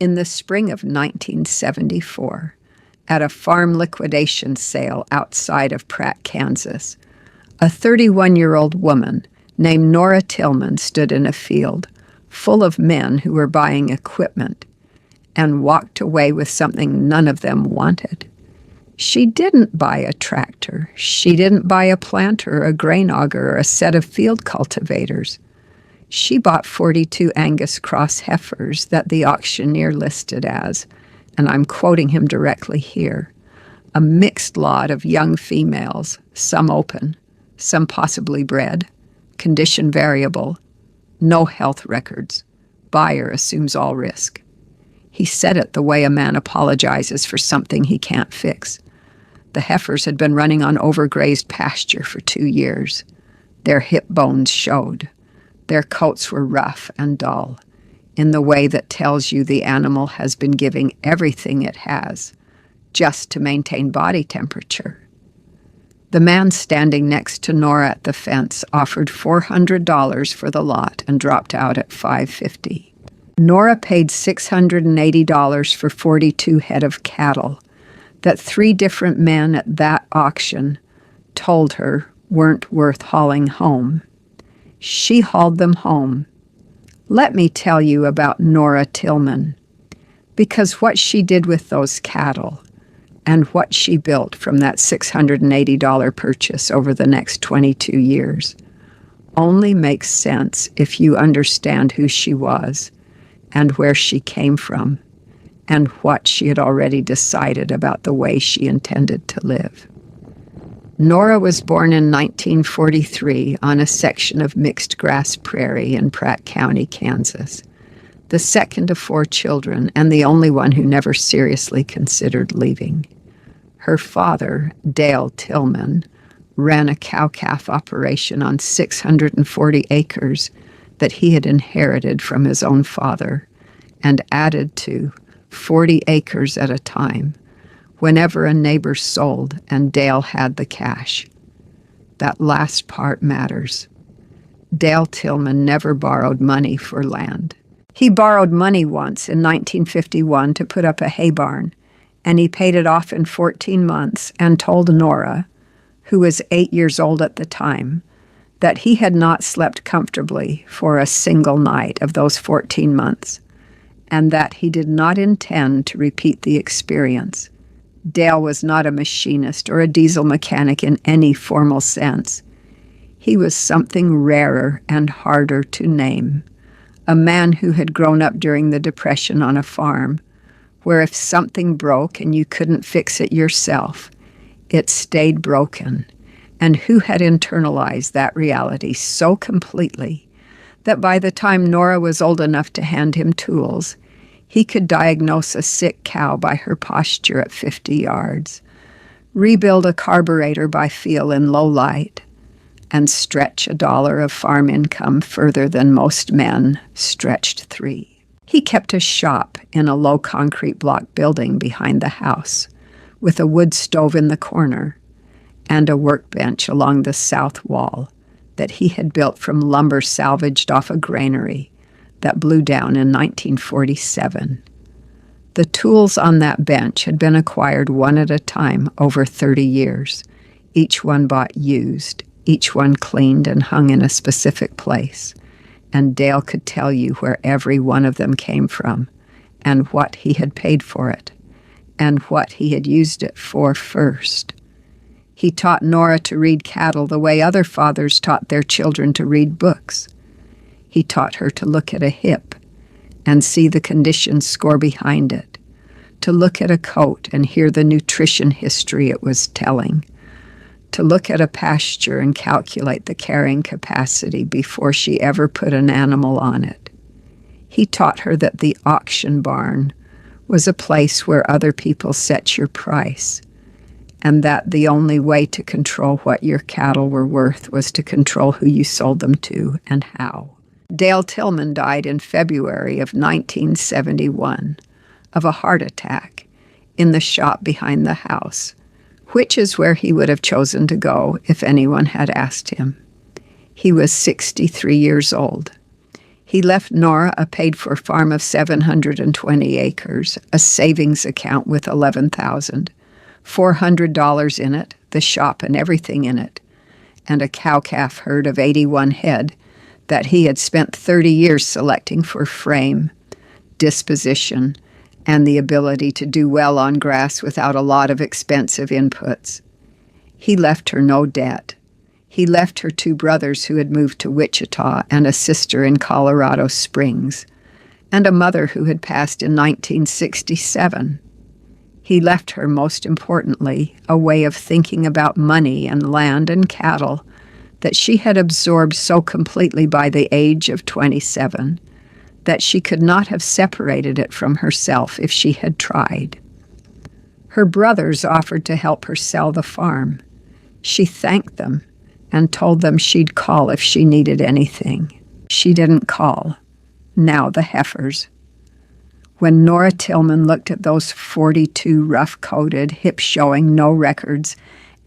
In the spring of 1974, at a farm liquidation sale outside of Pratt, Kansas, a 31-year-old woman named Nora Tillman stood in a field full of men who were buying equipment and walked away with something none of them wanted. She didn't buy a tractor. She didn't buy a planter, a grain auger, or a set of field cultivators. She bought 42 Angus cross heifers that the auctioneer listed as, and I'm quoting him directly here, a mixed lot of young females, some open, some possibly bred, condition variable, no health records. Buyer assumes all risk. He said it the way a man apologizes for something he can't fix. The heifers had been running on overgrazed pasture for 2 years. Their hip bones showed. Their coats were rough and dull, in the way that tells you the animal has been giving everything it has, just to maintain body temperature. The man standing next to Nora at the fence offered $400 for the lot and dropped out at $550. Nora paid $680 for 42 head of cattle that 3 different men at that auction told her weren't worth hauling home. She hauled them home. Let me tell you about Nora Tillman, because what she did with those cattle and what she built from that $680 purchase over the next 22 years only makes sense if you understand who she was and where she came from and what she had already decided about the way she intended to live. Nora was born in 1943 on a section of mixed grass prairie in Pratt County, Kansas, the second of 4 children and the only one who never seriously considered leaving. Her father, Dale Tillman, ran a cow-calf operation on 640 acres that he had inherited from his own father and added to 40 acres at a time whenever a neighbor sold and Dale had the cash. That last part matters. Dale Tillman never borrowed money for land. He borrowed money once in 1951 to put up a hay barn, and he paid it off in 14 months and told Nora, who was 8 years old at the time, that he had not slept comfortably for a single night of those 14 months, and that he did not intend to repeat the experience. Dale was not a machinist or a diesel mechanic in any formal sense. He was something rarer and harder to name, a man who had grown up during the Depression on a farm, where if something broke and you couldn't fix it yourself, it stayed broken, and who had internalized that reality so completely that by the time Nora was old enough to hand him tools, he could diagnose a sick cow by her posture at 50 yards, rebuild a carburetor by feel in low light, and stretch $1 of farm income further than most men stretched 3. He kept a shop in a low concrete block building behind the house, with a wood stove in the corner and a workbench along the south wall that he had built from lumber salvaged off a granary that blew down in 1947. The tools on that bench had been acquired one at a time over 30 years, each one bought used, each one cleaned and hung in a specific place, and Dale could tell you where every one of them came from and what he had paid for it and what he had used it for first. He taught Nora to read cattle the way other fathers taught their children to read books. He taught her to look at a hip and see the condition score behind it, to look at a coat and hear the nutrition history it was telling, to look at a pasture and calculate the carrying capacity before she ever put an animal on it. He taught her that the auction barn was a place where other people set your price, and that the only way to control what your cattle were worth was to control who you sold them to and how. Dale Tillman died in February of 1971 of a heart attack in the shop behind the house, which is where he would have chosen to go if anyone had asked him. He was 63 years old. He left Nora a paid-for farm of 720 acres, a savings account with $11,400 in it, the shop and everything in it, and a cow-calf herd of 81 head that he had spent 30 years selecting for frame, disposition, and the ability to do well on grass without a lot of expensive inputs. He left her no debt. He left her 2 brothers who had moved to Wichita and a sister in Colorado Springs, and a mother who had passed in 1967. He left her, most importantly, a way of thinking about money and land and cattle that she had absorbed so completely by the age of 27 that she could not have separated it from herself if she had tried. Her brothers offered to help her sell the farm. She thanked them and told them she'd call if she needed anything. She didn't call. Now the heifers. When Nora Tillman looked at those 42 rough-coated, hip-showing, no records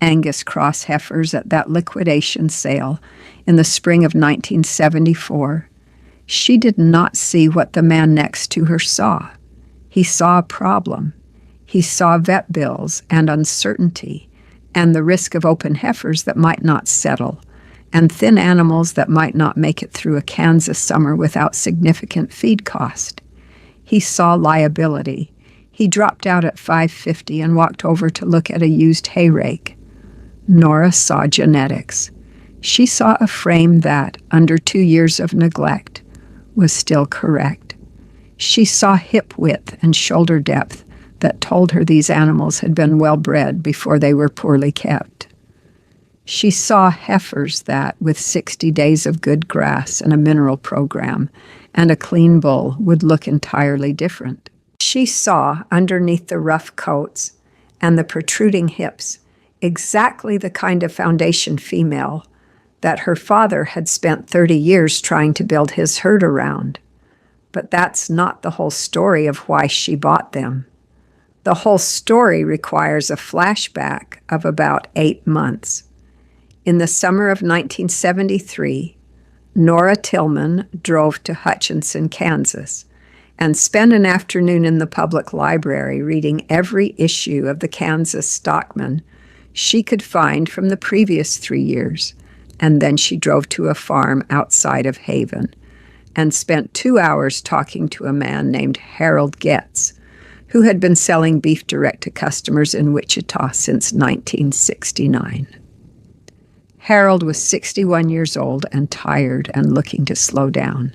Angus cross heifers at that liquidation sale in the spring of 1974, she did not see what the man next to her saw. He saw a problem. He saw vet bills and uncertainty and the risk of open heifers that might not settle and thin animals that might not make it through a Kansas summer without significant feed cost. He saw liability. He dropped out at 5:50 and walked over to look at a used hay rake. Nora saw genetics. She saw a frame that, under 2 years of neglect, was still correct. She saw hip width and shoulder depth that told her these animals had been well bred before they were poorly kept. She saw heifers that, with 60 days of good grass and a mineral program and a clean bull, would look entirely different. She saw, underneath the rough coats and the protruding hips, exactly the kind of foundation female that her father had spent 30 years trying to build his herd around. But that's not the whole story of why she bought them. The whole story requires a flashback of about 8 months. In the summer of 1973, Nora Tillman drove to Hutchinson, Kansas, and spent an afternoon in the public library reading every issue of the Kansas Stockman she could find from the previous 3 years, and then she drove to a farm outside of Haven and spent 2 hours talking to a man named Harold Getz, who had been selling beef direct to customers in Wichita since 1969. Harold was 61 years old and tired and looking to slow down,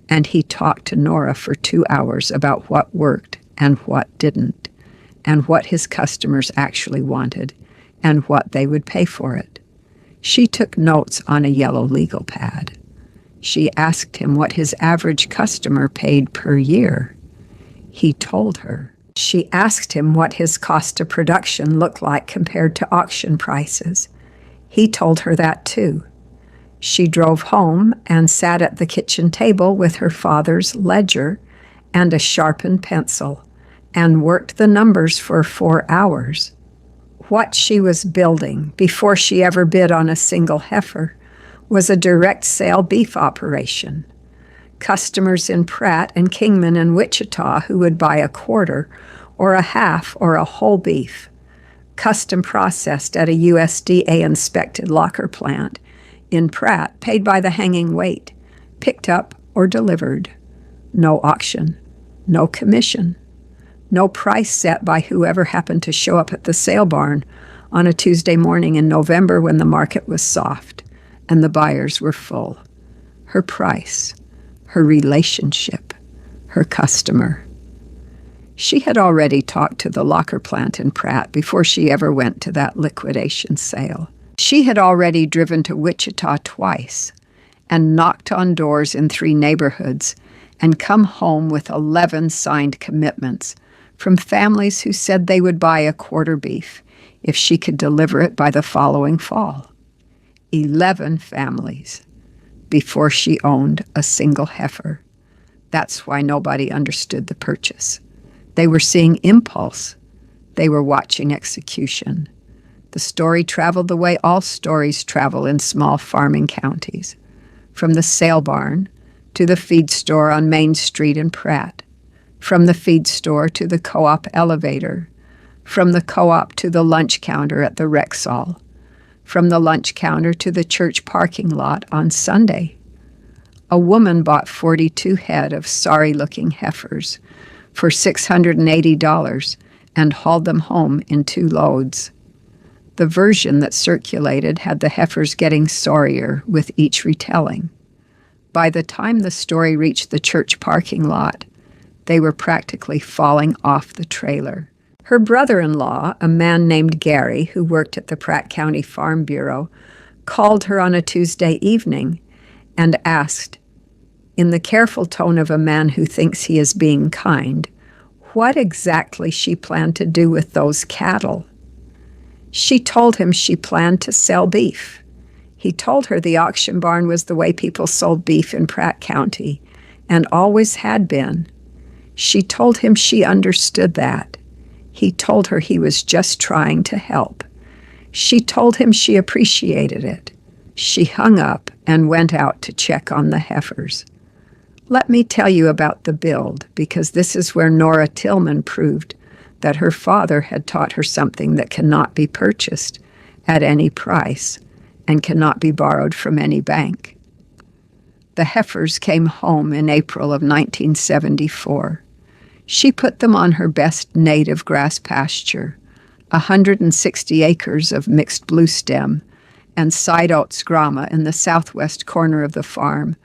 and he talked to Nora for 2 hours about what worked and what didn't, and what his customers actually wanted, and what they would pay for it. She took notes on a yellow legal pad. She asked him what his average customer paid per year. He told her. She asked him what his cost of production looked like compared to auction prices. He told her that too. She drove home and sat at the kitchen table with her father's ledger and a sharpened pencil and worked the numbers for 4 hours. What she was building before she ever bid on a single heifer was a direct sale beef operation. Customers in Pratt and Kingman and Wichita who would buy a quarter or a half or a whole beef, custom processed at a USDA-inspected locker plant in Pratt, paid by the hanging weight, picked up or delivered. No auction, no commission. No price set by whoever happened to show up at the sale barn on a Tuesday morning in November when the market was soft and the buyers were full. Her price, her relationship, her customer. She had already talked to the locker plant in Pratt before she ever went to that liquidation sale. She had already driven to Wichita twice and knocked on doors in 3 neighborhoods and come home with 11 signed commitments from families who said they would buy a quarter beef if she could deliver it by the following fall. 11 families before she owned a single heifer. That's why nobody understood the purchase. They were seeing impulse. They were watching execution. The story traveled the way all stories travel in small farming counties, from the sale barn to the feed store on Main Street in Pratt, from the feed store to the co-op elevator, from the co-op to the lunch counter at the Rexall, from the lunch counter to the church parking lot on Sunday. A woman bought 42 head of sorry-looking heifers for $680 and hauled them home in 2 loads. The version that circulated had the heifers getting sorrier with each retelling. By the time the story reached the church parking lot, they were practically falling off the trailer. Her brother-in-law, a man named Gary, who worked at the Pratt County Farm Bureau, called her on a Tuesday evening and asked, in the careful tone of a man who thinks he is being kind, what exactly she planned to do with those cattle. She told him she planned to sell beef. He told her the auction barn was the way people sold beef in Pratt County, and always had been. She told him she understood that. He told her he was just trying to help. She told him she appreciated it. She hung up and went out to check on the heifers. Let me tell you about the build, because this is where Nora Tillman proved that her father had taught her something that cannot be purchased at any price and cannot be borrowed from any bank. The heifers came home in April of 1974. She put them on her best native grass pasture, 160 acres of mixed blue stem and side oats grama in the southwest corner of the farm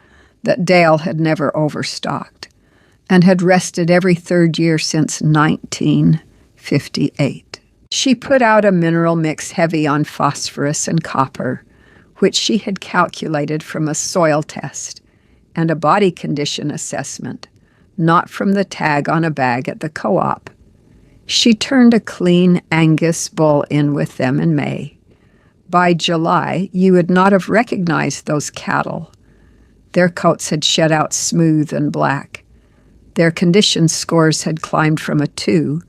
that Dale had never overstocked and had rested every 3rd year since 1958. She put out a mineral mix heavy on phosphorus and copper, which she had calculated from a soil test and a body condition assessment, not from the tag on a bag at the co-op. She turned a clean Angus bull in with them in May. By July, you would not have recognized those cattle. Their coats had shed out smooth and black. Their condition scores had climbed from a 2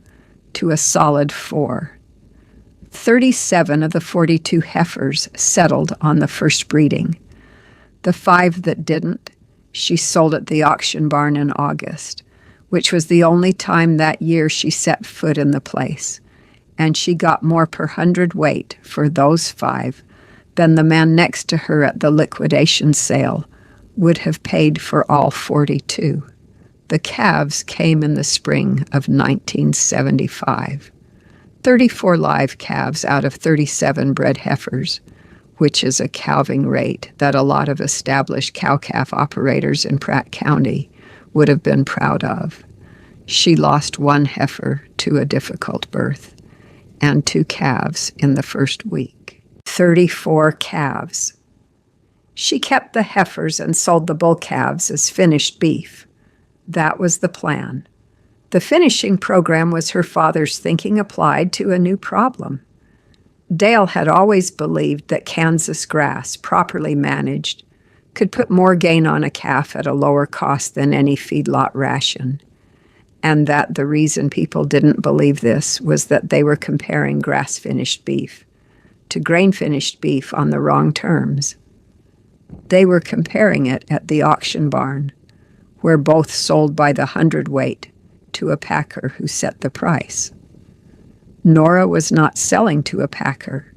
to a solid 4. 37 of the 42 heifers settled on the first breeding. The 5 that didn't, she sold at the auction barn in August, which was the only time that year she set foot in the place, and she got more per hundredweight for those 5 than the man next to her at the liquidation sale would have paid for all 42. The calves came in the spring of 1975. 34 live calves out of 37 bred heifers, which is a calving rate that a lot of established cow-calf operators in Pratt County would have been proud of. She lost 1 heifer to a difficult birth and 2 calves in the first week. 34 calves. She kept the heifers and sold the bull calves as finished beef. That was the plan. The finishing program was her father's thinking applied to a new problem. Dale had always believed that Kansas grass, properly managed, could put more gain on a calf at a lower cost than any feedlot ration, and that the reason people didn't believe this was that they were comparing grass-finished beef to grain-finished beef on the wrong terms. They were comparing it at the auction barn, where both sold by the hundredweight to a packer who set the price. Nora was not selling to a packer.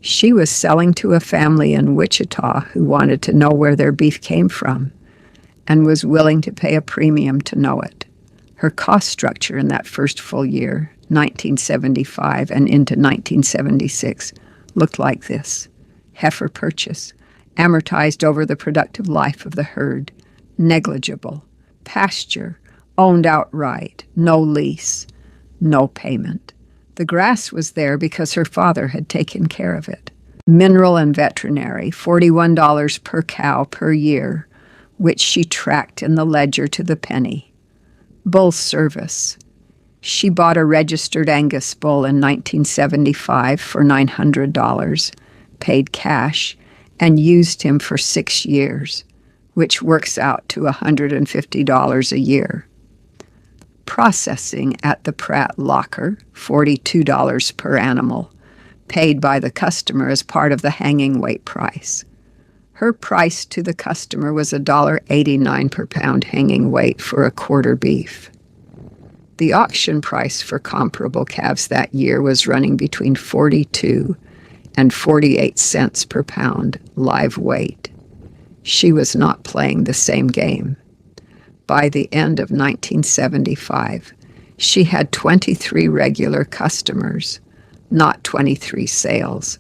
She was selling to a family in Wichita who wanted to know where their beef came from and was willing to pay a premium to know it. Her cost structure in that first full year, 1975 and into 1976, looked like this. Heifer purchase, amortized over the productive life of the herd, negligible. Pasture, owned outright, no lease, no payment. The grass was there because her father had taken care of it. Mineral and veterinary, $41 per cow per year, which she tracked in the ledger to the penny. Bull service. She bought a registered Angus bull in 1975 for $900, paid cash, and used him for 6 years, which works out to $150 a year. Processing at the Pratt locker, $42 per animal, paid by the customer as part of the hanging weight price. Her price to the customer was $1.89 per pound hanging weight for a quarter beef. The auction price for comparable calves that year was running between 42 and 48 cents per pound live weight. She was not playing the same game. By the end of 1975, she had 23 regular customers, not 23 sales,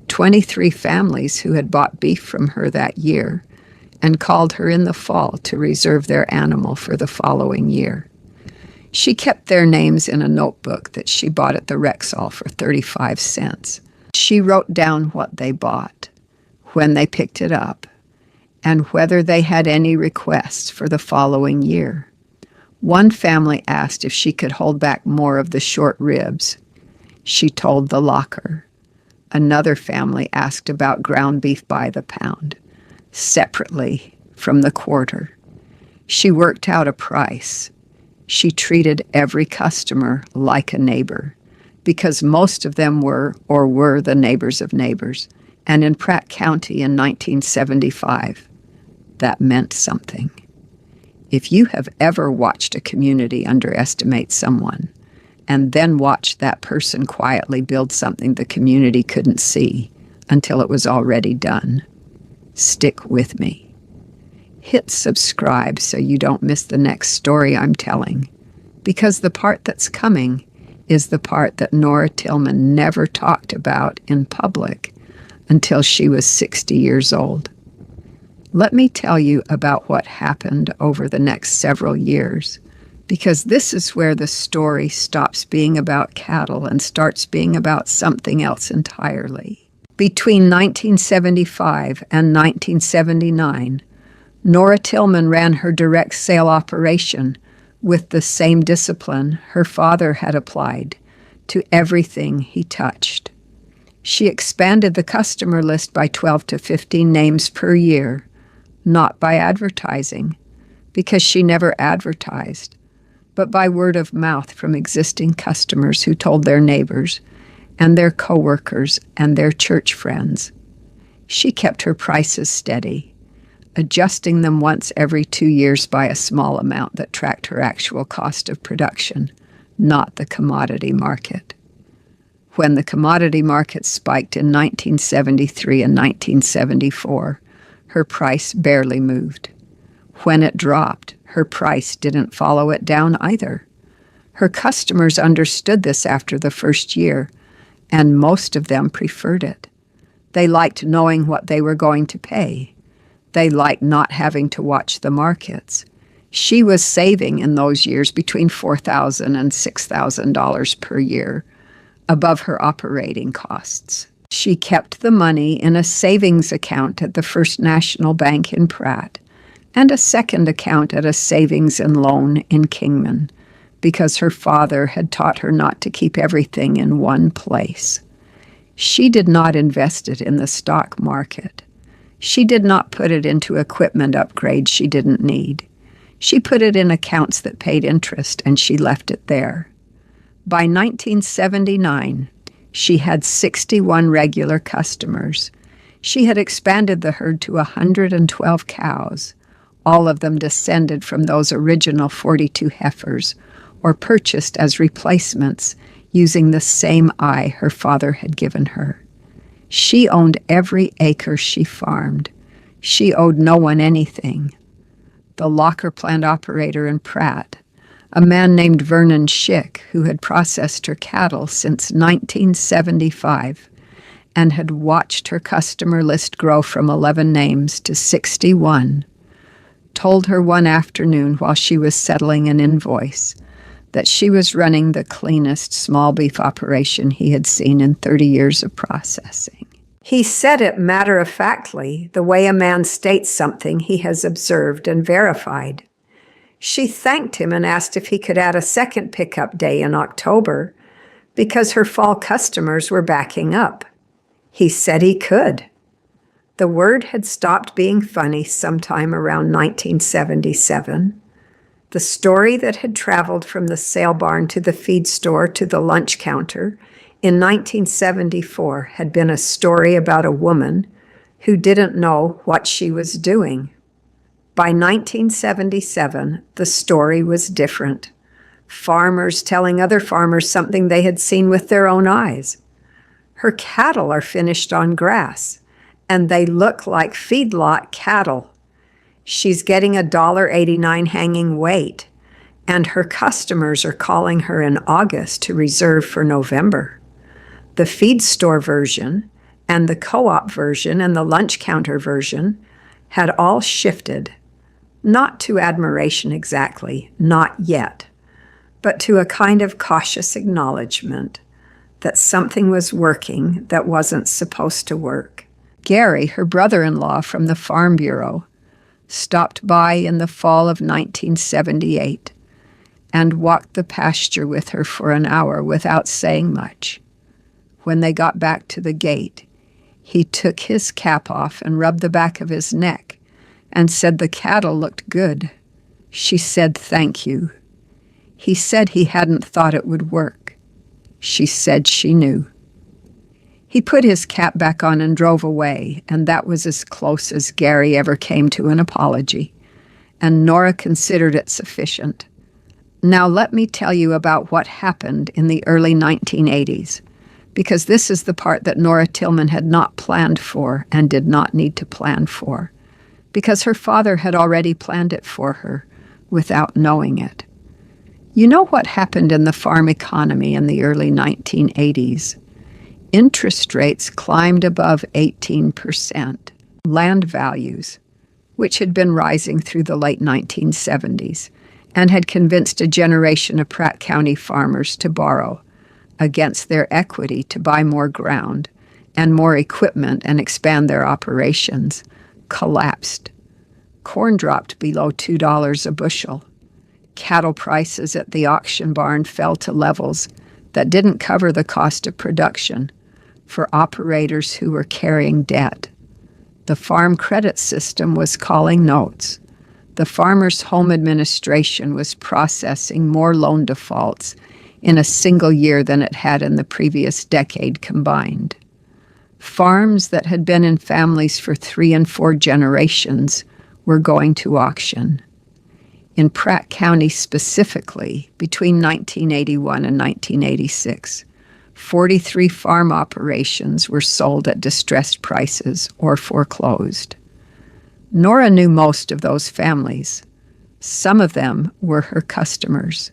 23 families who had bought beef from her that year and called her in the fall to reserve their animal for the following year. She kept their names in a notebook that she bought at the Rexall for 35 cents. She wrote down what they bought, when they picked it up, and whether they had any requests for the following year. One family asked if she could hold back more of the short ribs. She told the locker. Another family asked about ground beef by the pound, separately from the quarter. She worked out a price. She treated every customer like a neighbor, because most of them were the neighbors of neighbors. And in Pratt County in 1975, that meant something. If you have ever watched a community underestimate someone, and then watched that person quietly build something the community couldn't see until it was already done, stick with me. Hit subscribe so you don't miss the next story I'm telling, because the part that's coming is the part that Nora Tillman never talked about in public until she was 60 years old. Let me tell you about what happened over the next several years, because this is where the story stops being about cattle and starts being about something else entirely. Between 1975 and 1979, Nora Tillman ran her direct sale operation with the same discipline her father had applied to everything he touched. She expanded the customer list by 12 to 15 names per year, not by advertising, because she never advertised, but by word of mouth from existing customers who told their neighbors and their coworkers and their church friends. She kept her prices steady, adjusting them once every 2 years by a small amount that tracked her actual cost of production, not the commodity market. When the commodity market spiked in 1973 and 1974, her price barely moved. When it dropped, her price didn't follow it down either. Her customers understood this after the first year, and most of them preferred it. They liked knowing what they were going to pay. They liked not having to watch the markets. She was saving in those years between $4,000 and $6,000 per year, above her operating costs. She kept the money in a savings account at the First National Bank in Pratt and a second account at a savings and loan in Kingman, because her father had taught her not to keep everything in one place. She did not invest it in the stock market. She did not put it into equipment upgrades she didn't need. She put it in accounts that paid interest, and she left it there. By 1979, she had 61 regular customers. She had expanded the herd to 112 cows. All of them descended from those original 42 heifers, or purchased as replacements using the same eye her father had given her. She owned every acre she farmed. She owed no one anything. The locker plant operator in Pratt, a man named Vernon Schick, who had processed her cattle since 1975 and had watched her customer list grow from 11 names to 61, told her one afternoon while she was settling an invoice that she was running the cleanest small beef operation he had seen in 30 years of processing. He said it matter-of-factly, the way a man states something he has observed and verified. She thanked him and asked if he could add a second pickup day in October because her fall customers were backing up. He said he could. The word had stopped being funny sometime around 1977. The story that had traveled from the sale barn to the feed store to the lunch counter in 1974 had been a story about a woman who didn't know what she was doing. By 1977, the story was different. Farmers telling other farmers something they had seen with their own eyes. Her cattle are finished on grass, and they look like feedlot cattle. She's getting $1.89 hanging weight, and her customers are calling her in August to reserve for November. The feed store version and the co-op version and the lunch counter version had all shifted, not to admiration exactly, not yet, but to a kind of cautious acknowledgement that something was working that wasn't supposed to work. Gary, her brother-in-law from the Farm Bureau, stopped by in the fall of 1978 and walked the pasture with her for an hour without saying much. When they got back to the gate, he took his cap off and rubbed the back of his neck and said the cattle looked good. She said thank you. He said he hadn't thought it would work. She said she knew. He put his cap back on and drove away, and that was as close as Gary ever came to an apology, and Nora considered it sufficient. Now let me tell you about what happened in the early 1980s, because this is the part that Nora Tillman had not planned for and did not need to plan for, because her father had already planned it for her without knowing it. You know what happened in the farm economy in the early 1980s? Interest rates climbed above 18%. Land values, which had been rising through the late 1970s and had convinced a generation of Pratt County farmers to borrow against their equity to buy more ground and more equipment and expand their operations, collapsed. Corn dropped below $2 a bushel. Cattle prices at the auction barn fell to levels that didn't cover the cost of production for operators who were carrying debt. The farm credit system was calling notes. The Farmers' Home Administration was processing more loan defaults in a single year than it had in the previous decade combined. Farms that had been in families for 3 and 4 generations were going to auction. In Pratt County specifically, between 1981 and 1986, 43 farm operations were sold at distressed prices or foreclosed. Nora knew most of those families. Some of them were her customers.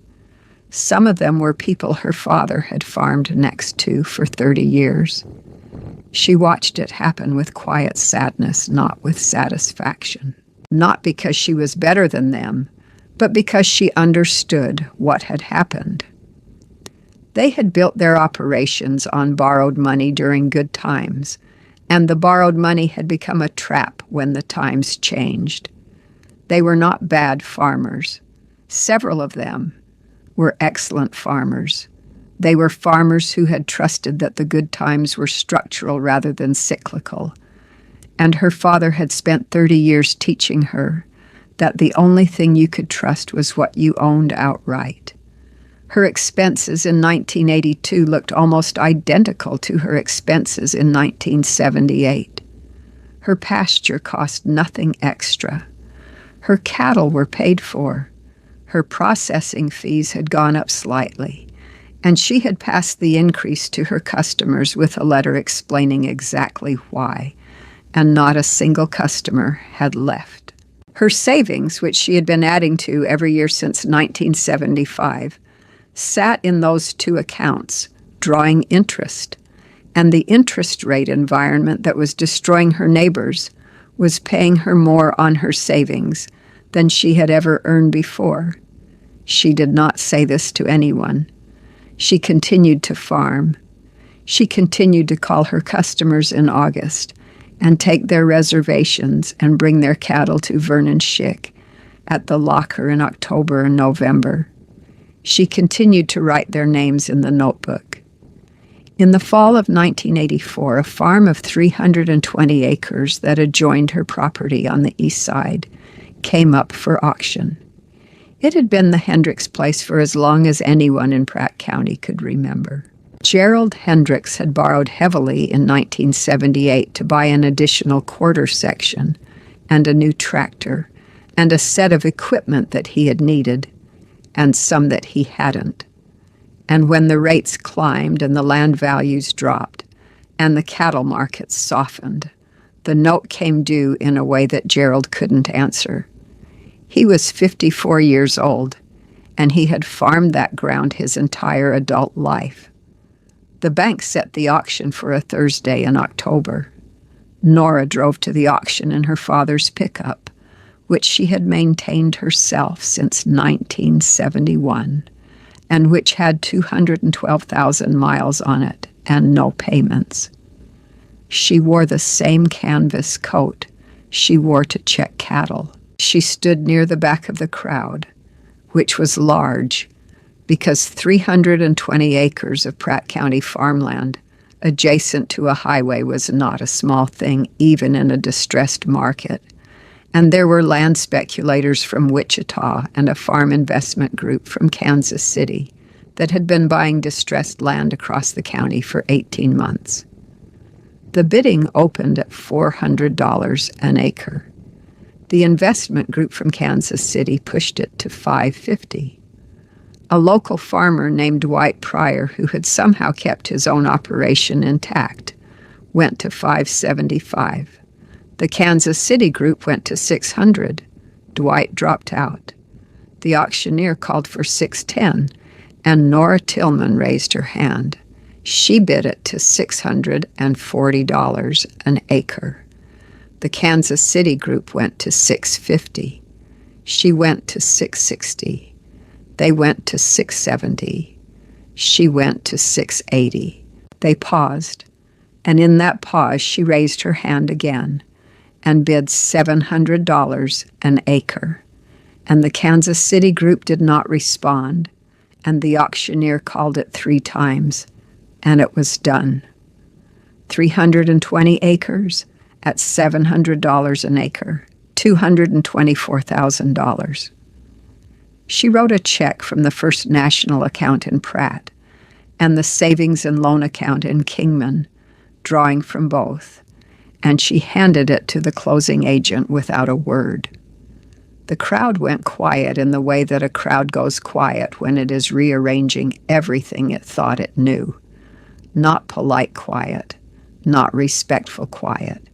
Some of them were people her father had farmed next to for 30 years. She watched it happen with quiet sadness, not with satisfaction. Not because she was better than them, but because she understood what had happened. They had built their operations on borrowed money during good times, and the borrowed money had become a trap when the times changed. They were not bad farmers. Several of them were excellent farmers. They were farmers who had trusted that the good times were structural rather than cyclical, and her father had spent 30 years teaching her that the only thing you could trust was what you owned outright. Her expenses in 1982 looked almost identical to her expenses in 1978. Her pasture cost nothing extra. Her cattle were paid for. Her processing fees had gone up slightly, and she had passed the increase to her customers with a letter explaining exactly why, and not a single customer had left. Her savings, which she had been adding to every year since 1975, sat in those 2 accounts, drawing interest, and the interest rate environment that was destroying her neighbors was paying her more on her savings than she had ever earned before. She did not say this to anyone. She continued to farm. She continued to call her customers in August and take their reservations and bring their cattle to Vernon Schick at the locker in October and November. She continued to write their names in the notebook. In the fall of 1984, a farm of 320 acres that adjoined her property on the east side came up for auction. It had been the Hendricks place for as long as anyone in Pratt County could remember. Gerald Hendricks had borrowed heavily in 1978 to buy an additional quarter section and a new tractor and a set of equipment that he had needed and some that he hadn't. And when the rates climbed and the land values dropped and the cattle markets softened, the note came due in a way that Gerald couldn't answer. He was 54 years old, and he had farmed that ground his entire adult life. The bank set the auction for a Thursday in October. Nora drove to the auction in her father's pickup, which she had maintained herself since 1971, and which had 212,000 miles on it and no payments. She wore the same canvas coat she wore to check cattle. She stood near the back of the crowd, which was large because 320 acres of Pratt County farmland adjacent to a highway was not a small thing, even in a distressed market. And there were land speculators from Wichita and a farm investment group from Kansas City that had been buying distressed land across the county for 18 months. The bidding opened at $400 an acre. The investment group from Kansas City pushed it to $550. A local farmer named Dwight Pryor, who had somehow kept his own operation intact, went to $575. The Kansas City group went to $600. Dwight dropped out. The auctioneer called for $610, and Nora Tillman raised her hand. She bid it to $640 an acre. The Kansas City group went to $650. She went to $660. They went to $670. She went to $680. They paused, and in that pause she raised her hand again and bid $700 an acre. And the Kansas City group did not respond, and the auctioneer called it 3 times, and it was done. 320 acres at $700 an acre, $224,000. She wrote a check from the First National account in Pratt and the savings and loan account in Kingman, drawing from both, and she handed it to the closing agent without a word. The crowd went quiet in the way that a crowd goes quiet when it is rearranging everything it thought it knew. Not polite quiet, not respectful quiet.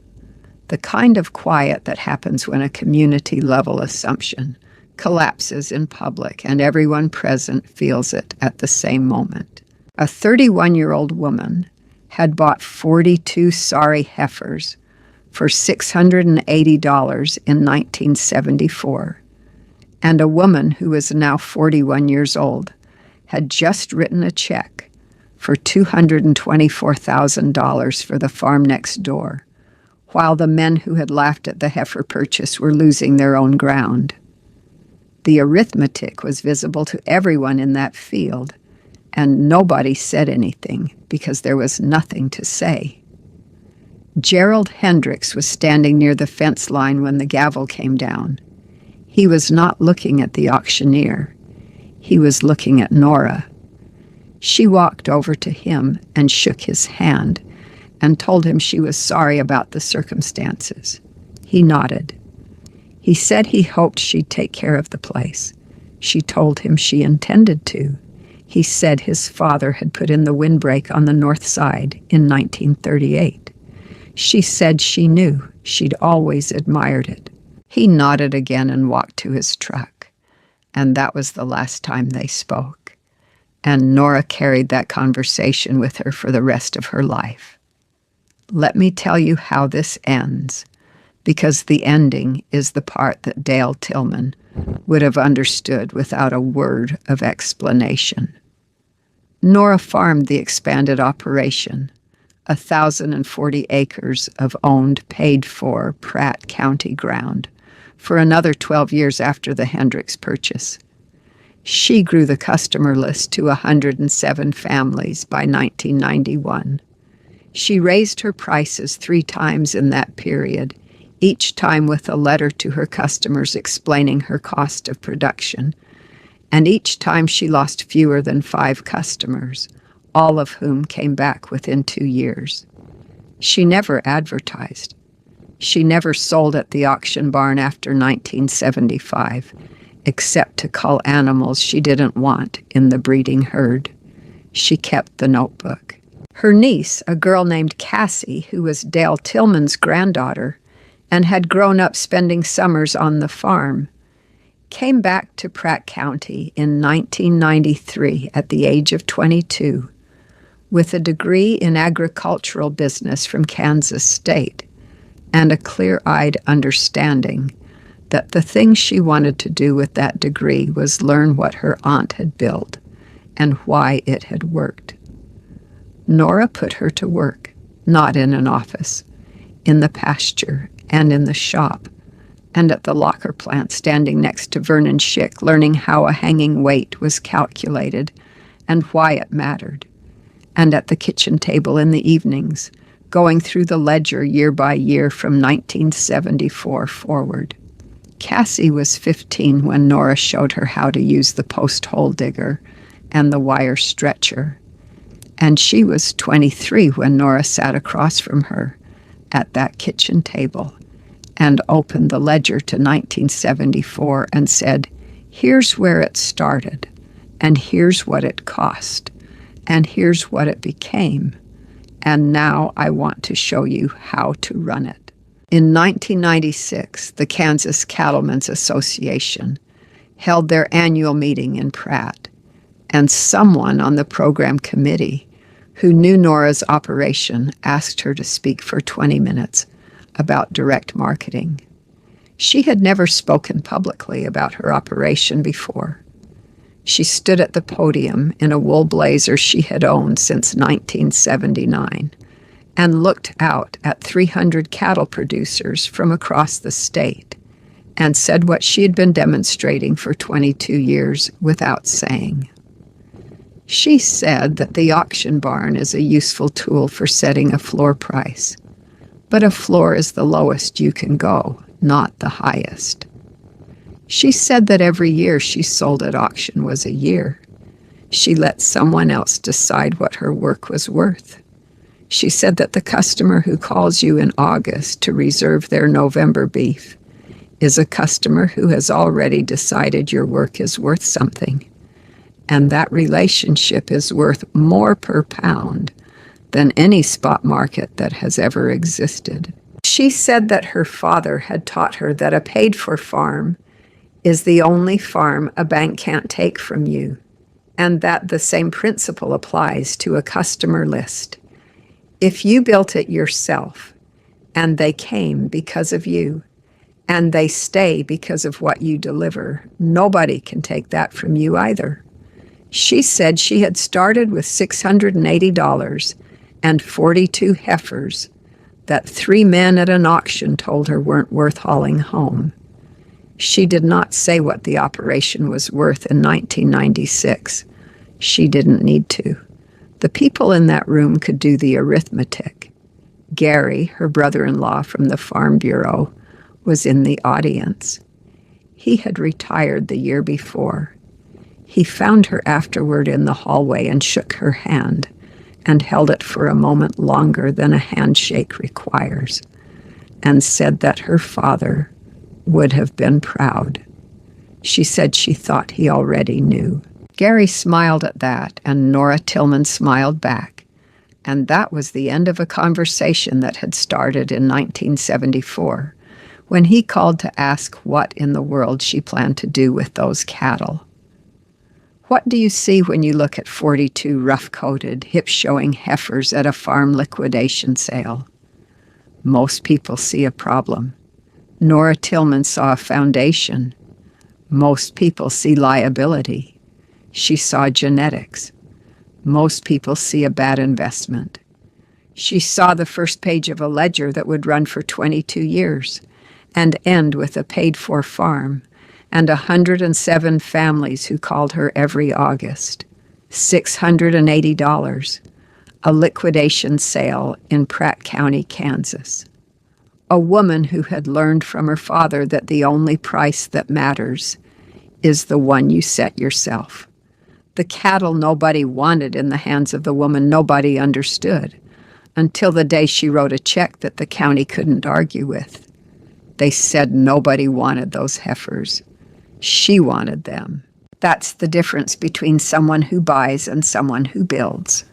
The kind of quiet that happens when a community-level assumption collapses in public and everyone present feels it at the same moment. A 31-year-old woman had bought 42 sorry heifers for $680 in 1974, and a woman who is now 41 years old had just written a check for $224,000 for the farm next door, while the men who had laughed at the heifer purchase were losing their own ground. The arithmetic was visible to everyone in that field, and nobody said anything because there was nothing to say. Gerald Hendricks was standing near the fence line when the gavel came down. He was not looking at the auctioneer. He was looking at Nora. She walked over to him and shook his hand and told him she was sorry about the circumstances. He nodded. He said he hoped she'd take care of the place. She told him she intended to. He said his father had put in the windbreak on the north side in 1938. She said she knew. She'd always admired it. He nodded again and walked to his truck, and that was the last time they spoke. And Nora carried that conversation with her for the rest of her life. Let me tell you how this ends, because the ending is the part that Dale Tillman would have understood without a word of explanation. Nora farmed the expanded operation, 1,040 acres of owned, paid-for Pratt County ground, for another 12 years after the Hendricks purchase. She grew the customer list to 107 families by 1991. She raised her prices 3 times in that period, each time with a letter to her customers explaining her cost of production, and each time she lost fewer than 5 customers, all of whom came back within 2 years. She never advertised. She never sold at the auction barn after 1975, except to cull animals she didn't want in the breeding herd. She kept the notebook. Her niece, a girl named Cassie, who was Dale Tillman's granddaughter and had grown up spending summers on the farm, came back to Pratt County in 1993 at the age of 22 with a degree in agricultural business from Kansas State and a clear-eyed understanding that the thing she wanted to do with that degree was learn what her aunt had built and why it had worked. Nora put her to work, not in an office, in the pasture and in the shop, and at the locker plant standing next to Vernon Schick, learning how a hanging weight was calculated and why it mattered, and at the kitchen table in the evenings, going through the ledger year by year from 1974 forward. Cassie was 15 when Nora showed her how to use the post hole digger and the wire stretcher, and she was 23 when Nora sat across from her at that kitchen table and opened the ledger to 1974 and said, "Here's where it started, and here's what it cost, and here's what it became, and now I want to show you how to run it." In 1996, the Kansas Cattlemen's Association held their annual meeting in Pratt, and someone on the program committee who knew Nora's operation asked her to speak for 20 minutes about direct marketing. She had never spoken publicly about her operation before. She stood at the podium in a wool blazer she had owned since 1979 and looked out at 300 cattle producers from across the state and said what she had been demonstrating for 22 years without saying. She said that the auction barn is a useful tool for setting a floor price, but a floor is the lowest you can go, not the highest. She said that every year she sold at auction was a year. She let someone else decide what her work was worth. She said that the customer who calls you in August to reserve their November beef is a customer who has already decided your work is worth something, and that relationship is worth more per pound than any spot market that has ever existed. She said that her father had taught her that a paid-for farm is the only farm a bank can't take from you, and that the same principle applies to a customer list. If you built it yourself, and they came because of you, and they stay because of what you deliver, nobody can take that from you either. She said she had started with $680 and 42 heifers that 3 men at an auction told her weren't worth hauling home. She did not say what the operation was worth in 1996. She didn't need to. The people in that room could do the arithmetic. Gary, her brother-in-law from the Farm Bureau, was in the audience. He had retired the year before. He found her afterward in the hallway and shook her hand and held it for a moment longer than a handshake requires, and said that her father would have been proud. She said she thought he already knew. Gary smiled at that, and Nora Tillman smiled back, and that was the end of a conversation that had started in 1974, when he called to ask what in the world she planned to do with those cattle. What do you see when you look at 42 rough-coated, hip-showing heifers at a farm liquidation sale? Most people see a problem. Nora Tillman saw a foundation. Most people see liability. She saw genetics. Most people see a bad investment. She saw the first page of a ledger that would run for 22 years and end with a paid-for farm and 107 families who called her every August. $680, a liquidation sale in Pratt County, Kansas. A woman who had learned from her father that the only price that matters is the one you set yourself. The cattle nobody wanted in the hands of the woman nobody understood, until the day she wrote a check that the county couldn't argue with. They said nobody wanted those heifers. She wanted them. That's the difference between someone who buys and someone who builds.